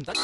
السلام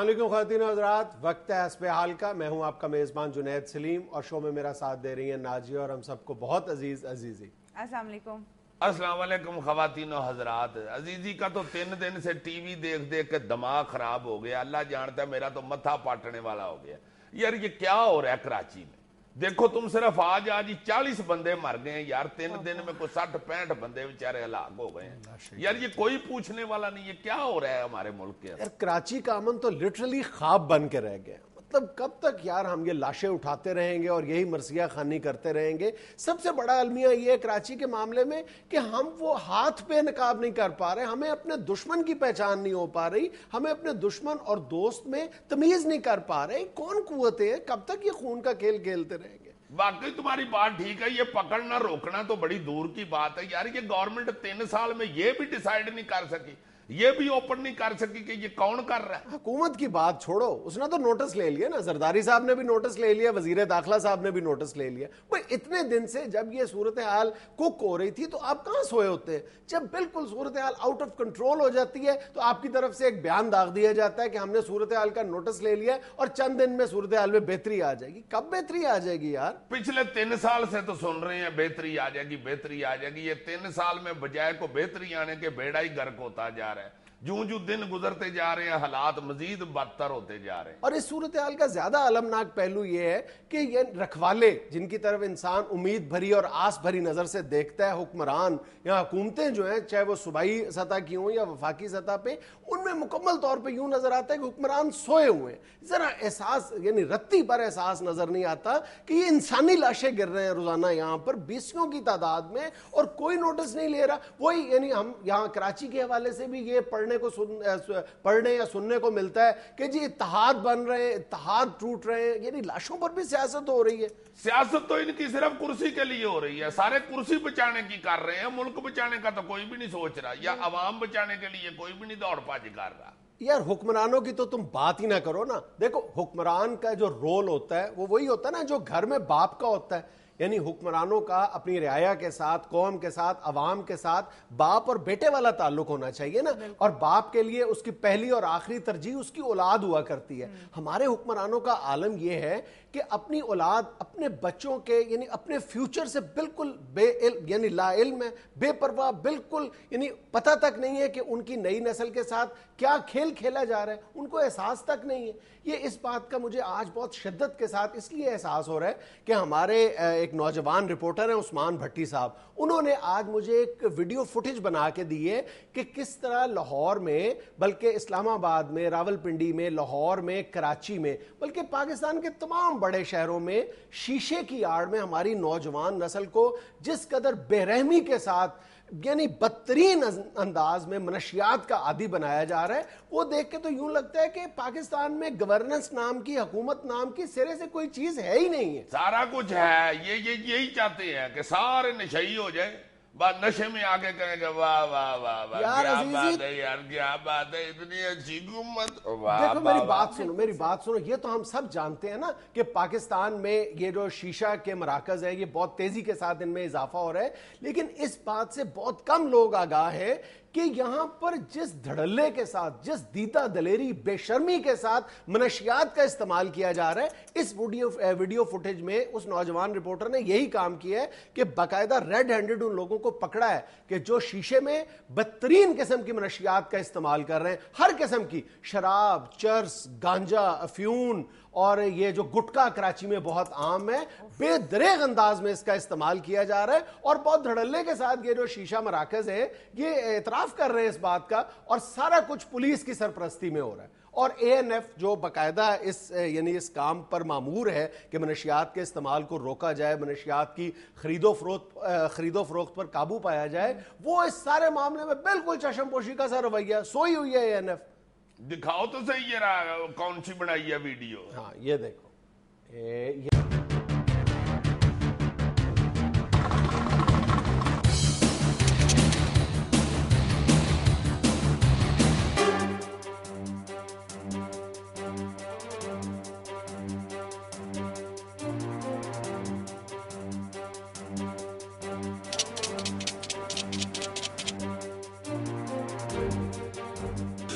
علیکم خواتین و حضرات، وقت ہے حسب حال کا. میں ہوں آپ کا میزبان جنید سلیم اور شو میں میرا ساتھ دے رہی ہیں ناجیہ اور ہم سب کو بہت عزیز عزیزی. السلام علیکم. السلام علیکم خواتین و حضرات. عزیزی کا تو 3 دن سے ٹی وی دیکھ دیکھ کے دماغ خراب ہو گیا. اللہ جانتا ہے میرا تو متھا پاٹنے والا ہو گیا. یار یہ کیا ہو رہا ہے کراچی میں؟ دیکھو تم صرف آج 40 بندے مر گئے ہیں یار. 3 دن میں کوئی 60-65 بندے بیچارے ہلاک ہو گئے ہیں. یار یہ کوئی پوچھنے والا نہیں ہے. کیا ہو رہا ہے ہمارے ملک کے یار کراچی کا امن تو لٹرلی خواب بن کے رہ گیا. مطلب کب تک یار ہم یہ لاشیں اٹھاتے رہیں گے اور یہی مرثیہ خوانی کرتے رہیں گے؟ سب سے بڑا المیہ یہ ہے کراچی کے معاملے میں کہ ہم وہ ہاتھ پہ نقاب نہیں کر پا رہے. ہمیں اپنے دشمن کی پہچان نہیں ہو پا رہی. ہمیں اپنے دشمن اور دوست میں تمیز نہیں کر پا رہے. کون قوتیں ہیں؟ کب تک یہ خون کا کھیل کھیلتے رہیں گے؟ واقعی تمہاری بات ٹھیک ہے. یہ پکڑنا روکنا تو بڑی دور کی بات ہے یار. یہ گورنمنٹ 3 سال میں یہ بھی ڈیسائیڈ نہیں کر سکی, یہ بھی اوپن نہیں کر سکی کہ یہ کون کر رہا ہے. حکومت کی بات چھوڑو, اس نے تو نوٹس لے لیا نا. زرداری صاحب نے بھی نوٹس لے لیا, وزیر داخلہ صاحب نے بھی نوٹس لے لیا. بھئی اتنے دن سے جب یہ صورتحال کوک ہو رہی تھی تو آپ کہاں سوئے ہوتے ہیں؟ جب بالکل صورتحال آؤٹ آف کنٹرول ہو جاتی ہے تو آپ کی طرف سے ایک بیان داغ دیا جاتا ہے کہ ہم نے صورتحال کا نوٹس لے لیا اور چند دن میں صورتحال میں بہتری آ جائے گی. کب بہتری آ جائے گی یار؟ پچھلے 3 سال سے تو سن رہے ہیں بہتری آ جائے گی, بہتری آ جائے گی. یہ 3 سال میں بجائے کو بہتری آنے کے بیڑا ہی گرک ہوتا جا رہا ہے. جوں دن گزرتے جا رہے ہیں حالات مزید بدتر ہوتے جا رہے ہیں. اور اس صورتحال کا زیادہ المناک پہلو یہ ہے کہ یہ رکھوالے جن کی طرف انسان امید بھری اور آس بھری نظر سے دیکھتا ہے, حکمران یا حکومتیں جو ہیں چاہے وہ صوبائی سطح کی ہوں یا وفاقی سطح پہ, ان میں مکمل طور پہ یوں نظر آتا ہے کہ حکمران سوئے ہوئے ہیں. ذرا احساس یعنی رتی پر احساس نظر نہیں آتا کہ یہ انسانی لاشیں گر رہے ہیں روزانہ یہاں پر 20 کی تعداد میں اور کوئی نوٹس نہیں لے رہا. وہی یعنی ہم یہاں کراچی کے حوالے سے بھی یہ پڑھنے یا سننے کو ملتا ہے کہ جی اتحاد بن رہے ہیں, اتحاد ٹوٹ رہے ہیں. یعنی لاشوں پر بھی سیاست ہو رہی ہے. سیاست تو ان کی صرف کرسی کے لیے ہو رہی ہے. سارے کرسی بچانے کی کر رہے ہیں, ملک بچانے کا تو کوئی بھی نہیں سوچ رہا, یا عوام بچانے کے لیے کوئی بھی نہیں دوڑ پاجی کر رہا. یار حکمرانوں کی تو تم بات ہی نہ کرو نا. دیکھو حکمران کا جو رول ہوتا ہے وہ وہی ہوتا ہے نا جو گھر میں باپ کا ہوتا ہے. یعنی حکمرانوں کا اپنی رعایا کے ساتھ, قوم کے ساتھ, عوام کے ساتھ باپ اور بیٹے والا تعلق ہونا چاہیے نا. اور باپ کے لیے اس کی پہلی اور آخری ترجیح اس کی اولاد ہوا کرتی ہے. ہمارے حکمرانوں کا عالم یہ ہے کہ اپنی اولاد, اپنے بچوں کے یعنی اپنے فیوچر سے بالکل بے علم, یعنی لا علم ہے, بے پرواہ, بالکل یعنی پتہ تک نہیں ہے کہ ان کی نئی نسل کے ساتھ کیا کھیل کھیلا جا رہا ہے. ان کو احساس تک نہیں ہے. یہ اس بات کا مجھے آج بہت شدت کے ساتھ اس لیے احساس ہو رہا ہے کہ ہمارے ایک نوجوان رپورٹر ہیں عثمان بھٹی صاحب, انہوں نے آج مجھے ایک ویڈیو فوٹیج بنا کے دی ہے کہ کس طرح لاہور میں, بلکہ اسلام آباد میں, راولپنڈی میں, لاہور میں, کراچی میں, بلکہ پاکستان کے تمام بڑے شہروں میں شیشے کی آڑ میں ہماری نوجوان نسل کو جس قدر بے رحمی کے ساتھ یعنی بدترین انداز میں منشیات کا عادی بنایا جا رہا ہے. وہ دیکھ کے تو یوں لگتا ہے کہ پاکستان میں گورننس نام کی, حکومت نام کی سرے سے کوئی چیز ہے ہی نہیں ہے. سارا کچھ ہے, یہی چاہتے ہیں کہ سارے نشئی ہو جائے, بات نشے میں آگے کریں گے واہ واہ واہ واہ کیا بات ہے یار, کیا بات ہے, اتنی اچھی حکومت. دیکھو میری بات سنو, یہ تو ہم سب جانتے ہیں نا کہ پاکستان میں یہ جو شیشہ کے مراکز ہیں یہ بہت تیزی کے ساتھ ان میں اضافہ ہو رہا ہے. لیکن اس بات سے بہت کم لوگ آگاہ ہیں کہ یہاں پر جس دھڑلے کے ساتھ, جس دیتا دلیری, بے شرمی کے ساتھ منشیات کا استعمال کیا جا رہا ہے, اس ویڈیو فوٹیج میں اس نوجوان رپورٹر نے یہی کام کیا ہے کہ باقاعدہ ریڈ ہینڈڈ ان لوگوں کو پکڑا ہے کہ جو شیشے میں بدترین قسم کی منشیات کا استعمال کر رہے ہیں. ہر قسم کی شراب, چرس, گانجا, افیون اور یہ جو گٹکا کراچی میں بہت عام ہے, بے دریغ انداز میں اس کا استعمال کیا جا رہا ہے. اور بہت دھڑلے کے ساتھ یہ جو شیشہ مراکز ہے یہ اعتراف کر رہے ہیں اس بات کا, اور سارا کچھ پولیس کی سرپرستی میں ہو رہا ہے. اور اے این ایف جو باقاعدہ یعنی اس کام پر مامور ہے کہ منشیات کے استعمال کو روکا جائے, منشیات کی خرید و فروخت پر قابو پایا جائے, وہ اس سارے معاملے میں بالکل چشم پوشی کا سا رویہ سوئی ہوئی ہے. اے این ایف دکھاؤ تو صحیح یہ رہا کون سی بنائی ہے ویڈیو. ہاں یہ دیکھو,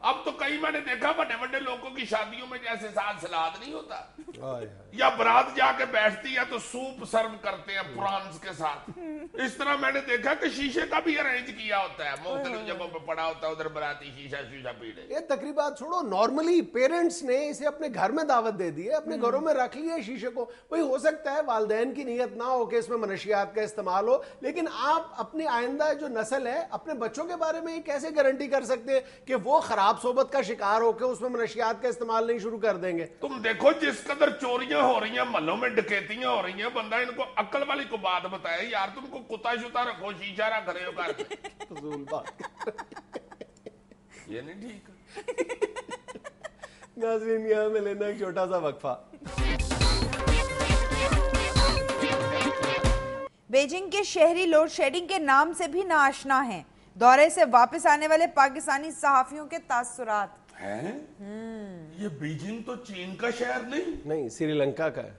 اب تو کئی میں نے دیکھا بڑے بڑے لوگوں کی شادیوں میں جیسے ساتھ سلاد نہیں ہوتا یا برات جا کے بیٹھتی ہے تو سوپ سرو کرتے ہیں پرانس کے ساتھ. اس طرح میں نے دیکھا کہ شیشے کا بھی ارینج کیا ہوتا ہے, مختلف جگہوں پہ پڑا ہوتا ہے, ادھر براتی شیشہ پی رہے. یہ تقریبات چھوڑو, نارملی پیرنٹس نے اسے اپنے گھر میں دعوت دے دی ہے, اپنے گھروں میں رکھ لیا شیشے کو. وہی ہو سکتا ہے والدین کی نیت نہ ہو کہ اس میں منشیات کا استعمال ہو, لیکن آپ اپنی آئندہ جو نسل ہے اپنے بچوں کے بارے میں یہ کیسے گارنٹی کر سکتے ہیں کہ وہ خراب صحبت کا شکار ہو کے اس میں منشیات کا استعمال نہیں شروع کر دیں گے؟ تم دیکھو جس قدر چوریاں ہو رہی ہیں, محلوں میں ڈکیتیاں ہو رہی ہیں, بندہ ان کو عقل والی کو بات بتائے یار, تم کو کتا شتا رکھو, شیشہ رکھ رہے ہو گھر میں, فضول بات. یہ نہیں ٹھیک. ناظرین یہاں میں لینا ایک چھوٹا سا وقفہ. بیجنگ کے شہری لوڈ شیڈنگ کے نام سے بھی ناآشنا ہیں. دورے سے واپس آنے والے پاکستانی صحافیوں کے تاثرات. یہ بیجنگ تو چین کا شہر نہیں, سری لنکا کا ہے.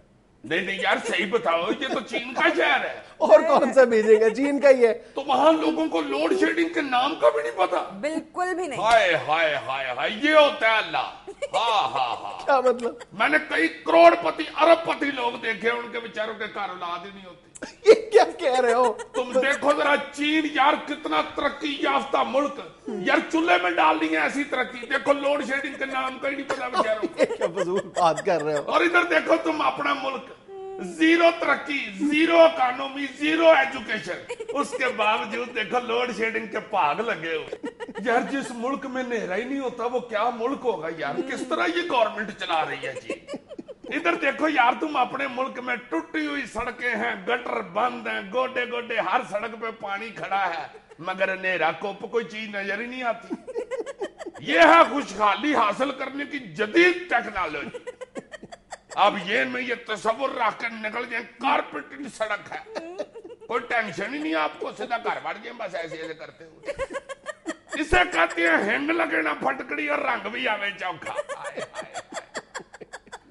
نہیں یار صحیح بتاؤ, یہ تو چین کا شہر ہے. اور کون سا بیجنگ ہے؟ چین کا ہی ہے. تو وہاں لوگوں کو لوڈ شیڈنگ کے نام کا بھی نہیں پتا. بالکل بھی نہیں. ہائے ہائے ہائے ہائے, یہ ہوتا ہے اللہ. ہاں کیا مطلب؟ میں نے کئی کروڑ پتی ارب پتی لوگ دیکھے, ان کے بیچاروں کے گھر اولاد ہی نہیں ہوتی. یہ کیا کہہ رہے ہو تم دیکھو ذرا چین یار, کتنا ترقی یافتہ ملک یار, چولہے میں ڈال دی ہے ایسی ترقی. دیکھو لوڈ شیڈنگ کے نام کا ہی نہیں پتا بیچاروں کو. کیا فضول بات کر رہے ہو. اور ادھر دیکھو تم اپنا ملک, زیرو ترقی, زیرو اکانومی, زیرو ایجوکیشن, اس کے باوجود دیکھو لوڈ شیڈنگ کے پاگ لگے ہوئے. یار جس ملک میں نہرا ہی نہیں ہوتا وہ کیا ملک ہوگا یار, کس طرح یہ گورنمنٹ چلا رہی ہے جی. ادھر دیکھو یار, تم اپنے ملک میں ٹوٹی ہوئی سڑکیں ہیں, گٹر بند ہیں, گوڈے گوڈے ہر سڑک پہ پانی کھڑا ہے, مگر نیرا کوپ کوئی چیز نظر ہی نہیں آتی. یہ ہے خوشحالی حاصل کرنے کی جدید ٹیکنالوجی. اب یہ تصور رکھ کر نکل جائیں, کارپیٹڈ سڑک ہے, کوئی ٹینشن ہی نہیں آپ کو, سیدھا گھر بڑھ جائیں بس ایسے ایسے کرتے ہوئے. اسے کہتے ہیں ہنگ لگے نا پھٹکڑی اور رنگ بھی آوے چوکھا.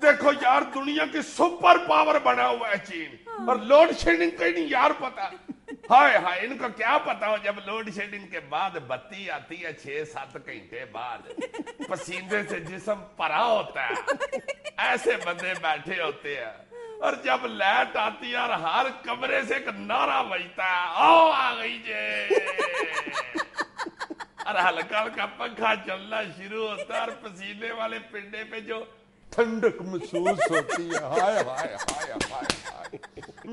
دیکھو یار, دنیا کی سپر پاور بنا ہوا ہے چین, اور لوڈ شیڈنگ کا ہی نہیں یار پتا. ہائے ہائے, ان کو کیا پتا ہو جب لوڈ شیڈنگ کے بعد بتی آتی ہے 6-7 گھنٹے بعد, پسینے سے جسم پرا ہوتا ہے, ایسے بندے بیٹھے ہوتے ہیں, اور جب لائٹ آتی ہے اور ہر کمرے سے ایک نعرہ بجتا ہے, آؤ آ گئی جے, اور ہلکا ہلکا پنکھا چلنا شروع ہوتا ہے, اور پسینے والے پنڈے پہ جو ٹھنڈک محسوس ہوتی ہے. ہائے ہائے ہائے ہائے.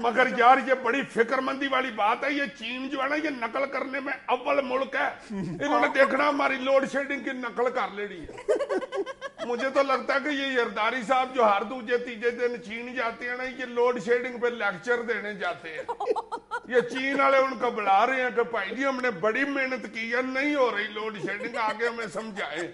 مگر یار یہ بڑی فکر مندی والی بات ہے, یہ چین جو ہے نا, یہ نقل کرنے میں اول ملک ہے. انہوں نے دیکھنا ہماری لوڈ شیڈنگ کی نقل کر لینی ہے. مجھے تو لگتا ہے کہ یہ یرداری صاحب جو ہر دوسرے تیسرے دن چین جاتے ہیں نا, یہ لوڈ شیڈنگ پہ لیکچر دینے جاتے ہیں. یہ چین والے ان کو بلا رہے ہیں کہ بھائی جی ہم نے بڑی محنت کی ہے, نہیں ہو رہی لوڈ شیڈنگ, آگے ہمیں سمجھائیں.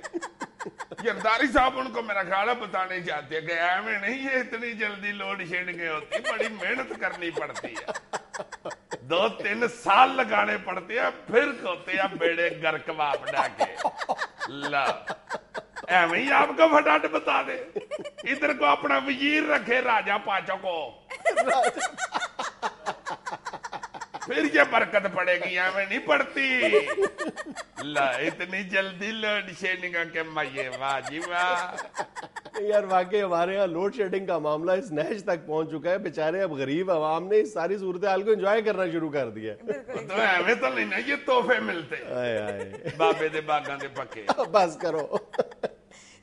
یرداری صاحب ان کو میرا خیال ہے بتانے چاہتے ہیں کہ ایویں نہیں, یہ اتنی جلدی لوڈ شیڈنگ ہوتی, بڑی محنت کرنی پڑتی ہے, 2-3 سال لگانے پڑتے ہیں, پھر ہوتے ہیں بیڑے گرک واپڈا کے. لا ایویں ہی آپ کو فٹاٹ بتا دے, ادھر کو اپنا وزیر رکھے راجا پاچو کو, پھر یہ برکت پڑے گی, ایویں نہیں پڑتی. لا اتنی جلدی لوڈ شیڈنگ کے مائیے, واہ جی واہ. یار واقعی ہمارے یہاں لوڈ شیڈنگ کا معاملہ اس نہج تک پہنچ چکا ہے, بیچارے اب غریب عوام نے اس ساری صورتحال کو انجوائے کرنا شروع کر دیا. تو ایویں تو نہیں نا یہ تحفے ملتے بابے دے باغاں دے پکے. بس کرو.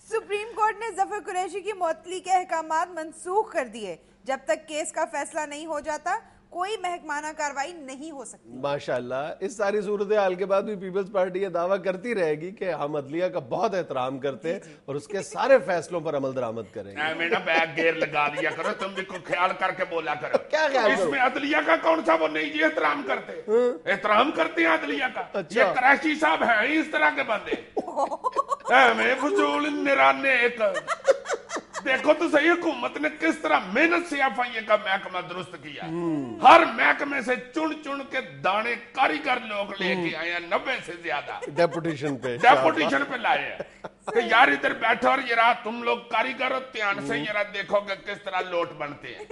سپریم کورٹ نے ظفر قریشی کی معطلی کے احکامات منسوخ کر دیے. جب تک کیس کا فیصلہ نہیں ہو جاتا کوئی محکمانہ کارروائی نہیں ہو سکتی. ماشاءاللہ, اس ساری صورتحال کے بعد بھی پیپلز پارٹی یہ دعویٰ کرتی رہے گی کہ ہم عدلیہ کا بہت احترام کرتے ہیں اور اس کے سارے فیصلوں پر عمل درآمد کریں گے. میں نا بیگ گیر لگا لیا کرو, تم بھی کوئی خیال کر کے بولا کرو. کیا خیال اس میں عدلیہ کا کون سا وہ نہیں جی احترام کرتے, احترام کرتے ہیں عدلیہ کا. یہ قریشی صاحب ہیں ہی اس طرح کے بندے, میں فضول نرانے. ایک دیکھو تو صحیح, حکومت نے کس طرح محنت سے ایف آئی اے کا محکمہ درست کیا. ہر محکمے سے چن چن کے دانے کاریگر لوگ لے کے آئے ہیں, 90 سے زیادہ ڈیپوٹیشن پہ لائے ہیں کہ یار ادھر بیٹھو اور یہ تم لوگ کاریگر ہو, دھیان سے یہ دیکھو کہ کس طرح لوٹ بنتے ہیں.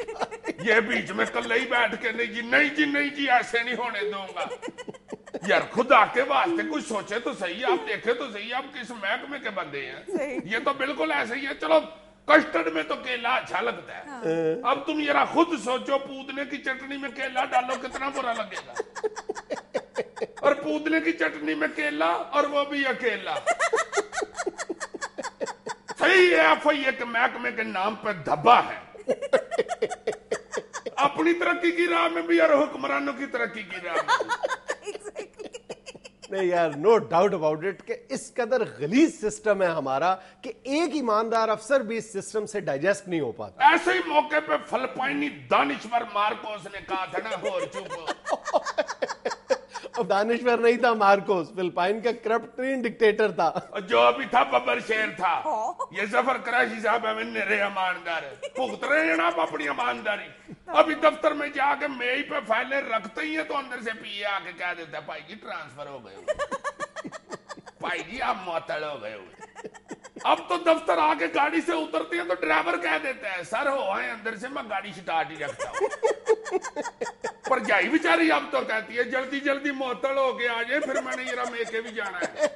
یہ بیچ میں کل ہی بیٹھ کے نہیں جی ایسے نہیں ہونے دوں گا. یار خدا کے واسطے کچھ سوچے تو صحیح, آپ دیکھے تو صحیح آپ کس محکمے کے بندے ہیں. یہ تو بالکل ایسے ہی ہے. چلو کسٹرڈ میں تو کیلا اچھا لگتا ہے, اب تم ذرا خود سوچو پودنے کی چٹنی میں کیلا ڈالو کتنا برا لگے گا, اور پودنے کی چٹنی میں کیلا اور وہ بھی اکیلا. صحیح ہے ایف آئی اے کے محکمے کے نام پہ دھبا ہے, اپنی ترقی کی راہ میں بھی اور حکمرانوں کی ترقی کی راہ میں. نہیں یار, نو ڈاؤٹ اباؤٹ اٹ کہ اس قدر غلیظ سسٹم ہے ہمارا کہ ایک ایماندار افسر بھی اس سسٹم سے ڈائجسٹ نہیں ہو پاتا. ایسے ہی موقع پہ فلپائنی دانشور مارکوس نے کہا تھا نا ہور چوپ. اب دانشور نہیں تھا مارکوس, فلپائن کا کرپٹ ترین ڈکٹیٹر تھا, جو ابھی تھا ببر شیر تھا. یہ ظفر قریشی صاحب ہمیں نرے ایماندار ہے, پخت رہے ہیں آپ اپنی ایمانداری. ابھی دفتر میں جا کے میئی پہ فائلیں رکھتے ہی ہیں تو اندر سے پی اے آ کے کہہ دیتا ہے بھائی جی ٹرانسفر ہو گئے ہوئے, بھائی جی آپ معطل ہو گئے ہوئے. اب تو دفتر آ کے گاڑی سے اترتے ہیں تو ڈرائیور کہہ دیتا ہے سر ہو آئے اندر سے, میں گاڑی سٹارٹ ہی رکھتا ہوں. پر جائی بیچاری اب تو کہتی ہے جلدی جلدی معطل ہو کے آ جائے, پھر میں نے یہ میکے بھی جانا ہے.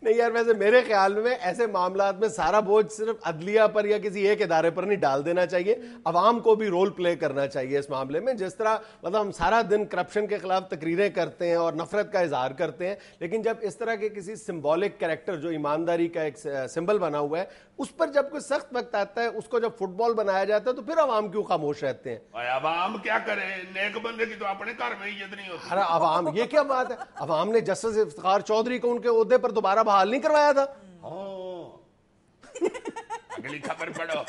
نہیں یار, ویسے میرے خیال میں ایسے معاملات میں سارا بوجھ صرف عدلیہ پر یا کسی ایک ادارے پر نہیں ڈال دینا چاہیے, عوام کو بھی رول پلے کرنا چاہیے اس معاملے میں. جس طرح مطلب ہم سارا دن کرپشن کے خلاف تقریریں کرتے ہیں اور نفرت کا اظہار کرتے ہیں, لیکن جب اس طرح کے کسی سمبولک کریکٹر جو ایمانداری کا ایک سمبل بنا ہوا ہے اس پر جب کوئی سخت وقت آتا ہے, اس کو جب فٹ بال بنایا جاتا ہے تو پھر عوام کیوں خاموش رہتے ہیں؟ عوام کیا کرے, نیک بندے کی تو اپنے گھر میں عزت نہیں ہوتی. ارے عوام, یہ کیا بات ہے, عوام نے جسٹس افتخار چودھری کو ان کے عہدے پر دوبارہ بحال نہیں کروایا تھا. اگلی خبر پڑھو.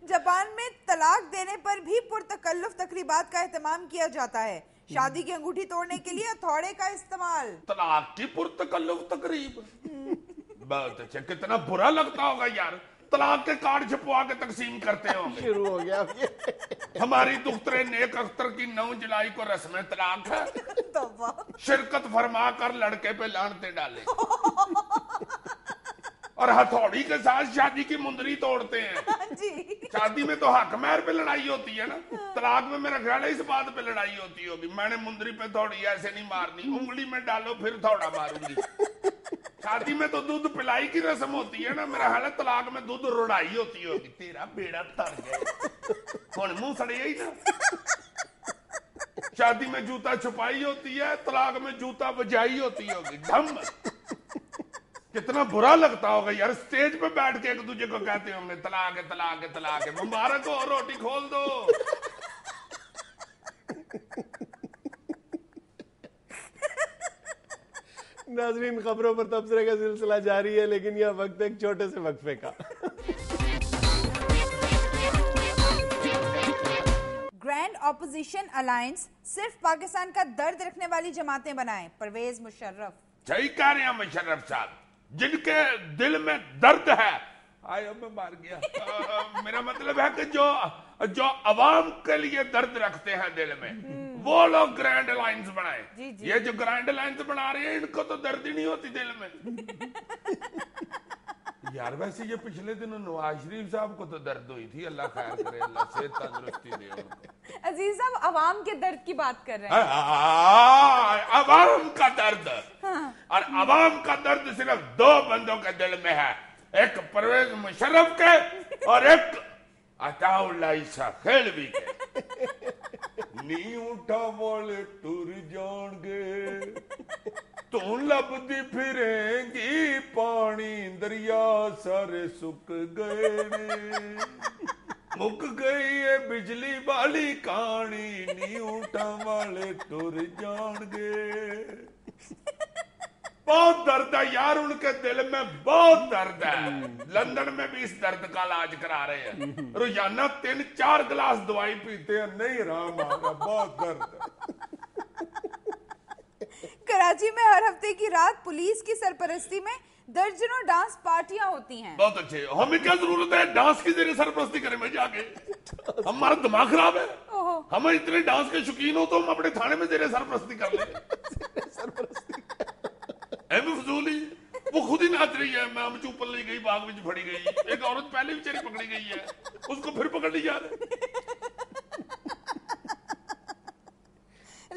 جاپان میں طلاق دینے پر بھی پرتکلف تقریبات کا اہتمام کیا جاتا ہے. شادی کی انگوٹھی توڑنے کے لیے ہتھوڑے کا استعمال. طلاق کی پرتکلف تقریب, بہت اچھا. کتنا برا لگتا ہوگا یار, طلاق کے کارڈ چھپوا کے تقسیم کرتے ہوں گے. شروع ہو گیا. ہماری دختر نیک اختر کی 9 جولائی کو رسم طلاق ہے, شرکت فرما کر لڑکے پہ لعنتیں ڈالے اور ہتھوڑی کے ساتھ شادی کی مندری توڑتے ہیں. شادی میں تو حق مہر پہ لڑائی ہوتی ہے نا, طلاق میں میرا خیال ہے اس بات پہ لڑائی ہوتی ہوگی, میں نے مندری پہ تھوڑی ایسے نہیں مارنی, انگلی میں ڈالو پھر تھوڑا ماروں گی. شادی میں تو دودھ پلائی کی رسم ہوتی ہے نا, میرا خیال ہے طلاق میں دودھ رڑائی ہوتی ہوگی. تیرا بیڑا تر گیا ہن منہ سڑے ہی نا. شادی میں جوتا چھپائی ہوتی ہے, طلاق میں جوتا بجائی ہوتی ہوگی. دھم, کتنا برا لگتا ہوگا یار, سٹیج پہ بیٹھ کے ایک دوسرے کو کہتے ہوں گے طلاق ہے طلاق ہے طلاق ہے, مبارک ہو روٹی کھول دو. ناظرین, خبروں پر تبصرے کا سلسلہ جاری ہے, لیکن یہ وقت ایک چھوٹے سے وقفے کا. گرینڈ اپوزیشن الائنس صرف پاکستان کا درد رکھنے والی جماعتیں بنائیں. پرویز مشرف. صحیح کہہ رہے ہیں مشرف صاحب, جن کے دل میں درد ہے. آئے میں مار گیا. میرا مطلب ہے کہ جو عوام کے لیے درد رکھتے ہیں دل میں, وہ لوگ گرینڈ الائنس بنائیں. یہ جو گرینڈ الائنس بنا رہے ہیں ان کو تو درد ہی نہیں ہوتی دل میں. یار ویسے یہ پچھلے دنوں نواز شریف صاحب کو تو درد ہوئی تھی, اللہ خیر کرے, اللہ صحت تندرستی دے ان کو. عزیز صاحب عوام کے درد کی بات کر رہے ہیں. عوام کا درد, اور عوام کا درد صرف 2 بندوں کے دل میں ہے, ایک پرویز مشرف کے اور ایک عطا اللہ عیسیٰ خیلوی کے. نی اٹھا والے ٹر جان گے, تو لبدی پھریں گی پانی, دریا سارے سک گئے نے, مک گئی ہے بجلی والی کہانی, نی اٹھا والے ٹر جان گے. بہت درد ہے یار ان کے دل میں, بہت درد ہے. لندن میں بھی اس درد کا علاج کرا رہے ہیں, روزانہ 3-4 گلاس دوائی پیتے ہیں, نہیں آرام آ رہا, بہت درد ہے. کراچی میں ہر ہفتے کی رات پولیس کی سرپرستی میں درجنوں ڈانس پارٹیاں ہوتی ہیں. بہت اچھے. ہمیں کیا ضرورت ہے ڈانس کی ذریعے سرپرستی کریں میں جا کے, ہمارا دماغ خراب ہے. ہم اتنے ڈانس کے شوقین ہو تو ہم اپنے تھانے میں ذریعے سرپرستی کر لیں. فضولی وہ خود ہی ناچ رہی ہے, میں چوپل لی گئی, باغ میں پھڑی گئی, ایک عورت پہلے بھی چیری پکڑی گئی ہے, اس کو پھر پکڑ لی جا رہے.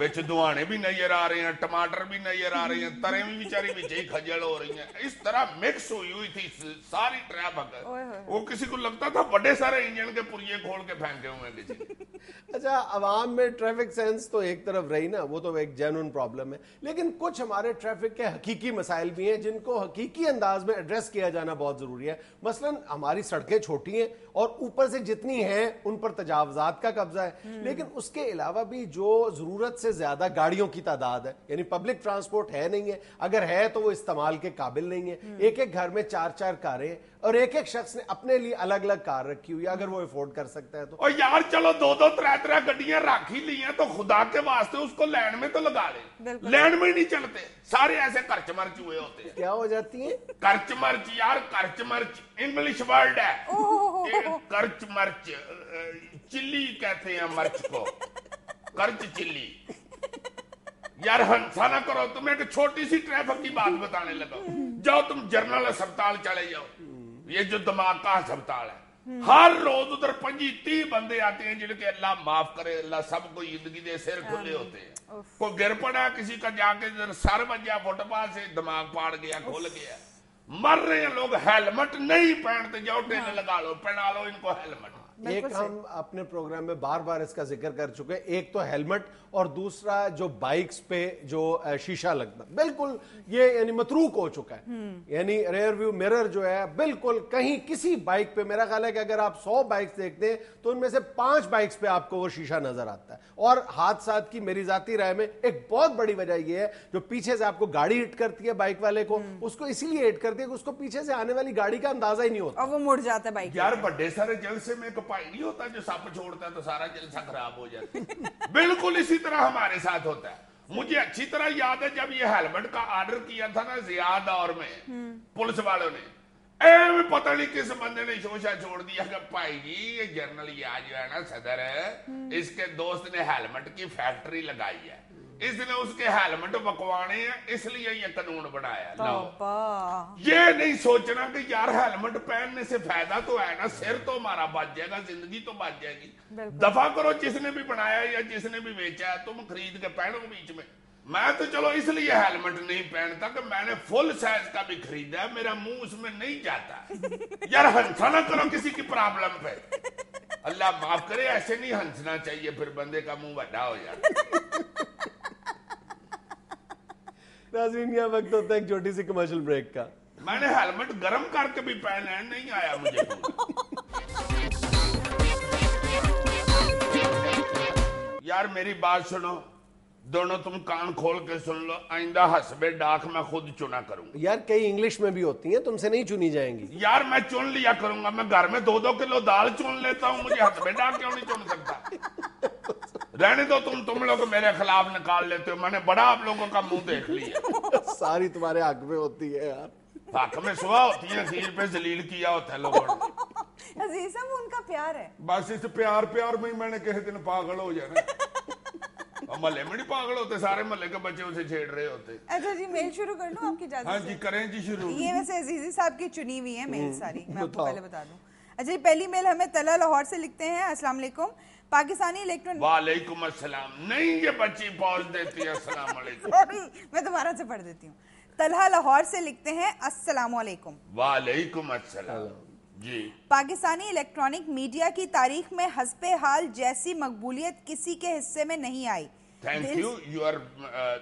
بچ دوانے بھی نظر آ رہے ہیں, ٹماٹر بھی نظر آ رہے ہیں, تریں بھی بیچاری بچ ہی کھجل ہو رہی ہیں. اس طرح مکس ہوئی تھی ساری ٹریفک. وہ کسی کو لگتا تھا بڑے سارے انجن کے پرزے کھول کے پھینکے ہوئے ہیں کسی. اچھا, عوام میں ٹریفک سینس تو ایک طرف رہی نا, وہ تو ایک جینوئن پرابلم ہے, لیکن کچھ ہمارے ٹریفک کے حقیقی مسائل بھی ہیں جن کو حقیقی انداز میں ایڈریس کیا جانا بہت ضروری ہے. مثلا ہماری سڑکیں چھوٹی ہیں اور اوپر سے جتنی ہیں ان پر تجاوزات کا قبضہ ہے, لیکن اس کے علاوہ بھی جو ضرورت سے زیادہ گاڑیوں کی تعداد ہے, یعنی پبلک ٹرانسپورٹ ہے نہیں ہے, اگر ہے تو وہ استعمال کے قابل نہیں ہے. ایک ایک گھر میں 4 کاریں اور ایک ایک شخص نے اپنے لیے الگ الگ کار رکھی ہوئی ہے, اگر وہ افورڈ کر سکتا ہے تو. اور یار چلو 2-3 گڈیاں رکھ ہی لی ہیں تو خدا کے واسطے اس کو لینڈ میں تو لگا لیں. لینڈ میں نہیں چلتے, سارے ایسے کرچ مرچ ہوئے ہوتے ہیں. کیا ہو جاتی ہیں کرچ مرچ یار, کرچ مرچ انگلش ورڈ ہے. کرچ مرچ, چلی کہتے ہیں مرچ کو, کرچ چلی. یار ہنسا نہ کرو, تمہیں ایک چھوٹی سی ٹریفک کی بات بتانے لگا. جاؤ تم جنرل اسپتال چلے جاؤ, یہ جو دماغ کا اسپتال ہے, ہر روز ادھر 25-30 بندے آتے ہیں جن کے اللہ معاف کرے, اللہ سب کو زندگی دے, سر کھلے ہوتے ہیں. کوئی گر پڑا کسی کا جا کے سر بج گیا فٹ پاتھ سے, دماغ پاڑ گیا, کھل گیا, مر رہے ہیں لوگ. ہیلمٹ نہیں پہنتے, جاؤ ٹینے لگا لو, پہنا لو ان کو ہیلمٹ. ایک ہم اپنے پروگرام میں بار بار اس کا ذکر کر چکے ہیں, ایک تو ہیلمٹ اور دوسرا جو بائکس پہ جو شیشہ لگنا, بالکل یہ یعنی متروک ہو چکا ہے. یعنی ریئر ویو مرر جو ہے بالکل کہیں کسی بائک پہ, میرا خیال ہے کہ اگر آپ 100 بائکس دیکھتے ہیں تو ان میں سے 5 بائکس پہ آپ کو وہ شیشہ نظر آتا ہے. اور حادثات کی میری ذاتی رائے میں ایک بہت بڑی وجہ یہ ہے, جو پیچھے سے آپ کو گاڑی ہٹ کرتی ہے بائک والے کو, اس کو اسی لیے ہٹ کرتی ہے کہ اس کو پیچھے سے آنے والی گاڑی کا اندازہ ہی نہیں ہوتا اور وہ مڑ جاتا ہے بائک. یار بڑے سارے جلسے میں کپائی نہیں ہوتا جو سپ چھوڑتا ہے تو سارا جلسہ خراب ہو جاتا ہے. بالکل اسی طرح ہمارے ساتھ ہوتا ہے. مجھے اچھی طرح یاد ہے جب یہ ہیلمٹ کا آرڈر کیا تھا نا زیاد دور میں پولیس والوں نے, پتہ نہیں کس بندے نے شوشہ چھوڑ دیا کہ بھائی جی یہ جنرل یہ جو ہے نا صدر ہے, اس کے دوست نے ہیلمٹ کی فیکٹری لگائی ہے, اس نے اس کے ہیلمٹ بکوانے ہیں, اس لیے یہ قانون بنایا. یہ نہیں سوچنا کہ یار ہیلمٹ پہننے سے فائدہ تو ہے نا, سر تو ہمارا بچ جائے گا, زندگی تو بچ جائے گی. دفع کرو جس نے بھی بنایا یا جس نے بھی بیچا ہے, تم خرید کے پہنو بیچ میں. میں تو چلو اس لیے ہیلمٹ نہیں پہنتا کہ میں نے فل سائز کا بھی خریدا ہے, میرا منہ اس میں نہیں جاتا. یار ہنسا نہ کرو کسی کی پرابلم پہ, اللہ معاف کرے, ایسے نہیں ہنسنا چاہیے, پھر بندے کا منہ بڑا ہو جاتا. ناظرین یہ وقت ہوتا ہے ایک چھوٹی سی کمرشل بریک کا. میں نے ہیلمٹ گرم کر کے بھی پہنا ہے, نہیں آیا مجھے. یار میری بات سنو دونوں, تم کان کھول کے سن لو, آئندہ حسب ڈاک میں خود چنا کروں گا. یار کئی انگلش میں بھی ہوتی ہیں, تم سے نہیں چنی جائیں گی. یار میں چن لیا کروں گا, میں گھر میں 2-2 کلو دال چن لیتا ہوں, مجھے حسب ڈاک کیوں نہیں چن سکتا؟ رہنے دو, تم لوگ میرے خلاف نکال لیتے ہو, میں نے بڑا آپ لوگوں کا منہ دیکھ لیا. ساری تمہارے حق میں ہوتی ہے یار, حق میں سوا ہوتی ہیں, خیر پہ ذلیل کیا ہوتا ہے لوگوں نے. عزیز صاحب ان کا پیار ہے, بس اس پیار میں نے کسی دن پاگل ہو جانا. محلے میں نہیں پاگل ہوتے, سارے محلے کے بچے اسے چھیڑ رہے ہوتے. اچھا جی میل شروع کر لوں آپ کی اجازت سے؟ ہاں جی کریں جی شروع. یہ ویسے عزیزی صاحب کی چنی ہوئی ہے میل ساری, میں آپ کو پہلے بتا دوں. اچھا جی پہلی میل ہمیں طلحہ لاہور سے لکھتے ہیں, السلام علیکم, پاکستانی الیکٹرانک. وعلیکم السلام. نہیں یہ بچی پہنچ دیتی ہے, السلام علیکم. میں دوبارہ سے پڑھ دیتی ہوں. طلحہ لاہور سے لکھتے ہیں, السلام علیکم. وعلیکم السلام. جی پاکستانی الیکٹرانک میڈیا کی تاریخ میں حسب حال جیسی مقبولیت کسی کے حصے میں نہیں آئی. Thank you, you are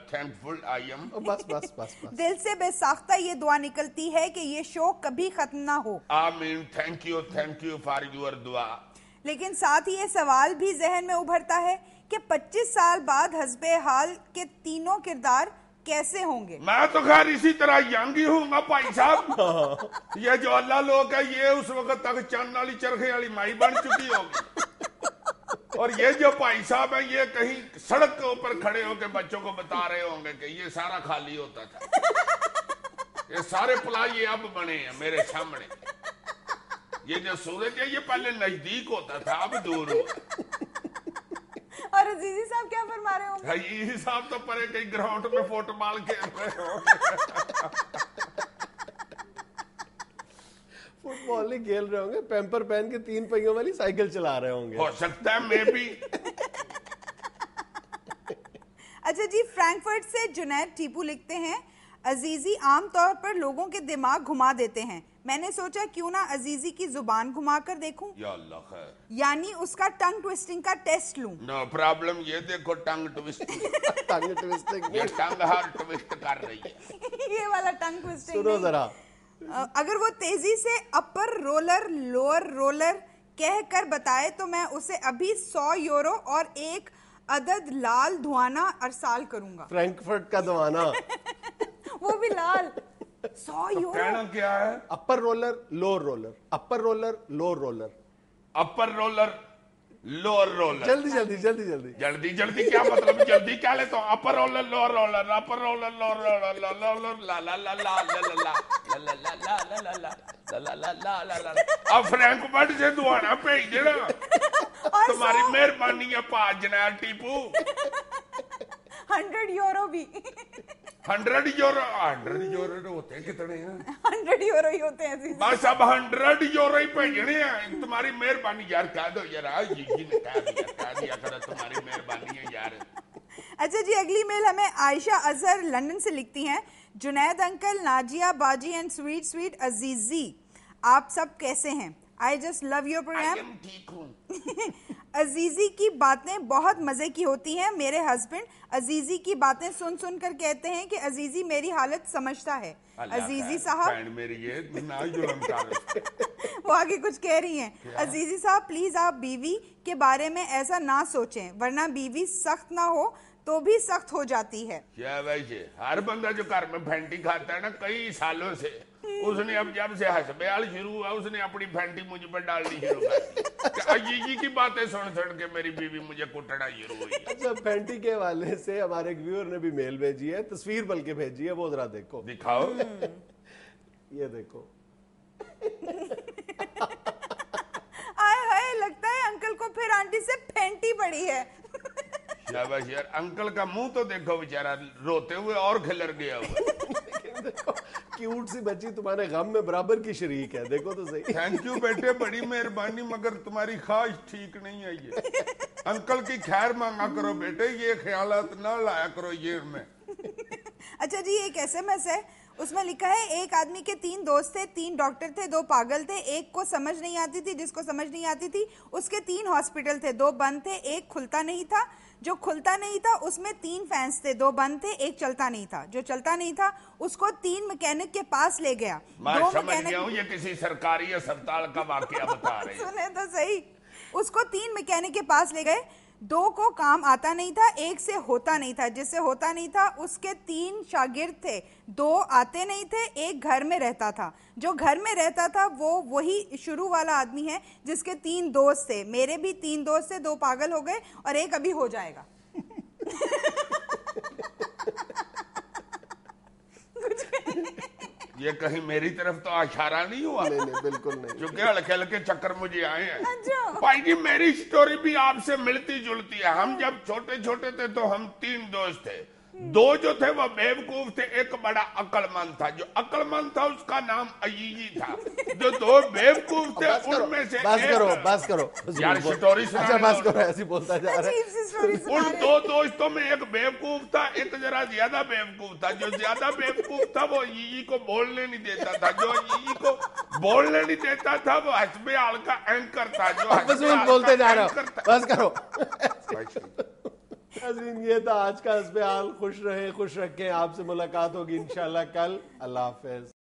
thankful, I am. بس دل سے بے ساختہ یہ دعا نکلتی ہے کہ یہ شو کبھی ختم نہ ہو. آمین. تھینک یو فار یور دعا. لیکن ساتھ ہی یہ سوال بھی ذہن میں ابھرتا ہے کہ 25 سال بعد حسب حال کے تینوں کردار کیسے ہوں گے. میں تو خیر اسی طرح ینگ ہی ہوں گا بھائی صاحب. یہ جو اللہ لوگ ہے یہ اس وقت تک چند والی چرخے والی مائی بن چکی ہوگی, اور یہ جو بھائی صاحب ہیں یہ کہیں سڑک کے اوپر کھڑے ہو کے بچوں کو بتا رہے ہوں گے کہ یہ سارا خالی ہوتا تھا, یہ سارے پلائی اب بنے ہیں میرے سامنے, یہ جو سورج ہے یہ پہلے نزدیک ہوتا تھا اب دور ہوا. اور عزیزی صاحب کیا فرما رہے ہوں گے؟ یہ صاحب تو پرے کئی گراؤنڈ میں فٹ بال کھیل رہے ہوں گے. فٹ بال نہیں کھیل رہے ہوں گے, پیمپر پہن کے 3 پہیوں والی سائیکل چلا رہے ہوں گے. ہو سکتا ہے میں بھی. اچھا جی، فرینکفرٹ سے جنید ٹیپو لکھتے ہیں عزیزی عام طور پر لوگوں کے دماغ گھما دیتے ہیں، میں نے سوچا کیوں نہ عزیزی کی زبان گھما کر دیکھوں، یا اللہ خیر، یعنی اس کا ٹنگ ٹویسٹنگ کا ٹیسٹ لوں. No problem. یہ دیکھو ٹنگ ٹویسٹنگ، ٹانگیں ٹویسٹنگ. یہ ٹنگ ہر ٹویسٹ کر رہی ہے. یہ والا ٹنگ ٹویسٹنگ سنو ذرا، اگر وہ تیزی سے اپر رولر لوور رولر کہہ کر بتائے تو میں اسے ابھی 100 یورو اور ایک عدد لال دھوانا ارسال کروں گا. فرینکفرٹ کا دوانا. وہ بھی لال. 100 یورو. کہنا کیا ہے؟ اپر رولر لوور رولر، اپر رولر لوور رولر. اپر رولر لوور رولر. جلدی جلدی جلدی جلدی. جلدی جلدی کیا مطلب؟ جلدی کیا لیتا ہوں؟ اپر رولر لوور رولر، اپر رولر لوور رولر، لا لا لا لا لا لا لا لا لا لا لا لا لا لا لا لا لا لا. اب فرینکفرٹ سے دعانا بھیج دینا. تمہاری مہربانی ہے پا جنید ٹیپو. 100 یورو بھی. 100 یورو. 100 یورو ہوتے ہیں کتنے ہیں؟ 100 یورو ہی ہوتے ہیں. بس اب 100 یورو ہی بھیجنے ہیں. تمہاری مہربانی یار، کہہ دو یار. جی نے کہہ دیا کرو تمہاری مہربانی ہے یار. اچھا جی، اگلی میل ہمیں عائشہ اظہر لندن سے لکھتی ہیں جنید انکل، ناجیہ باجی اینڈ سویٹ سویٹ عزیزی، آپ سب کیسے ہیں؟ I just love your program. ٹھیک ہوں. عزیزی کی باتیں بہت مزے کی ہوتی ہیں. میرے ہسبینڈ عزیزی کی باتیں سن سن کر کہتے ہیں کہ عزیزی میری حالت سمجھتا ہے. عزیزی صاحب، وہ آگے کچھ کہہ رہی ہیں. عزیزی صاحب پلیز آپ بیوی کے بارے میں ایسا نہ سوچیں، ورنہ بیوی سخت نہ ہو تو بھی سخت ہو جاتی ہے. کیا بھائی، ہر بندہ جو گھر میں پھینٹی کھاتا ہے نا کئی سالوں سے، اس نے اب جب سے ہسبیال شروع ہوا اس نے اپنی پھینٹی مجھ پر ڈالنی شروع کر دی. عزیزی کی باتیں سن سن کے میری بیوی مجھے کٹنا شروع ہوئی. اچھا، پینٹی کے حوالے سے ہمارے ایک ویور نے بھی میل بھیجی ہے، تصویر بلکہ بھیجی ہے، وہ ذرا دیکھو. دکھاؤ. یہ دیکھو. آئے ہائے، لگتا ہے انکل کو پھر آنٹی سے پھینٹی پڑی ہے. شاباش یار. انکل کا منہ تو دیکھو بیچارہ روتے ہوئے اور کھلر گیا ہوا. کیوٹ سی بچی تمہارے غم میں برابر کی شریک ہے، دیکھو تو صحیح. تھینک یو بیٹے، بڑی مہربانی، مگر تمہاری خواہش ٹھیک نہیں ہے. یہ انکل کی خیر مانگا کرو بیٹے، یہ خیالات نہ لایا کرو یہ میں. اچھا جی، ایک SMS ہے، اس میں لکھا ہے ایک آدمی کے 3 دوست تھے، 3 ڈاکٹر تھے، 2 پاگل تھے. ایک کو سمجھ نہیں آتی تھی، جس کو سمجھ نہیں آتی تھی اس کے 3 ہاسپٹل تھے، 2 بند تھے، ایک کھلتا نہیں تھا. جو کھلتا نہیں تھا اس میں 3 فینس تھے، 2 بند تھے، ایک چلتا نہیں تھا. جو چلتا نہیں تھا اس کو 3 میکینک کے پاس لے گیا. میں سمجھ گیا ہوں یہ کسی سرکاری اسپتال کا واقعہ بتا رہے ہیں. سنیں تو صحیح. اس کو 3 میکینک کے پاس لے گئے. 2 کو کام آتا نہیں تھا، ایک سے ہوتا نہیں تھا. جس سے ہوتا نہیں تھا اس کے 3 شاگرد تھے، 2 آتے نہیں تھے، ایک گھر میں رہتا تھا. جو گھر میں رہتا تھا وہ وہی شروع والا آدمی ہے جس کے 3 دوست تھے. میرے بھی 3 دوست تھے، 2 پاگل ہو گئے اور ایک ابھی ہو جائے گا. یہ کہیں میری طرف تو اشارہ نہیں ہوا؟ نہیں بالکل نہیں، چونکہ ہلکے ہلکے چکر مجھے آئے ہیں. بھائی جی میری سٹوری بھی آپ سے ملتی جلتی ہے. ہم جب چھوٹے چھوٹے تھے تو ہم 3 دوست تھے. 2 جو تھے وہ بیوقوف تھے، ایک بڑا عقل مند تھا. جو عقل مند تھا اس کا نام عزیزی تھا. جو 2 بیوقوف تھے ان میں سے بس کرو یار سٹوری سنا. اچھا بس کرو، ایسی بولتا جا رہا ہے. ان 2 دوستوں میں ایک بیوقوف تھا، ایک ذرا زیادہ بیوقوف تھا. جو زیادہ بیوقوف تھا وہ عزیزی کو بولنے نہیں دیتا تھا. جو عزیزی کو بولنے نہیں دیتا تھا وہ حسب حال کا اینکر تھا. جو بولتے جا رہا ہوں، بس کرو. یہ تھا آج کا حسب حال. خوش رہیں، خوش رکھیں. آپ سے ملاقات ہوگی انشاءاللہ کل. اللہ حافظ.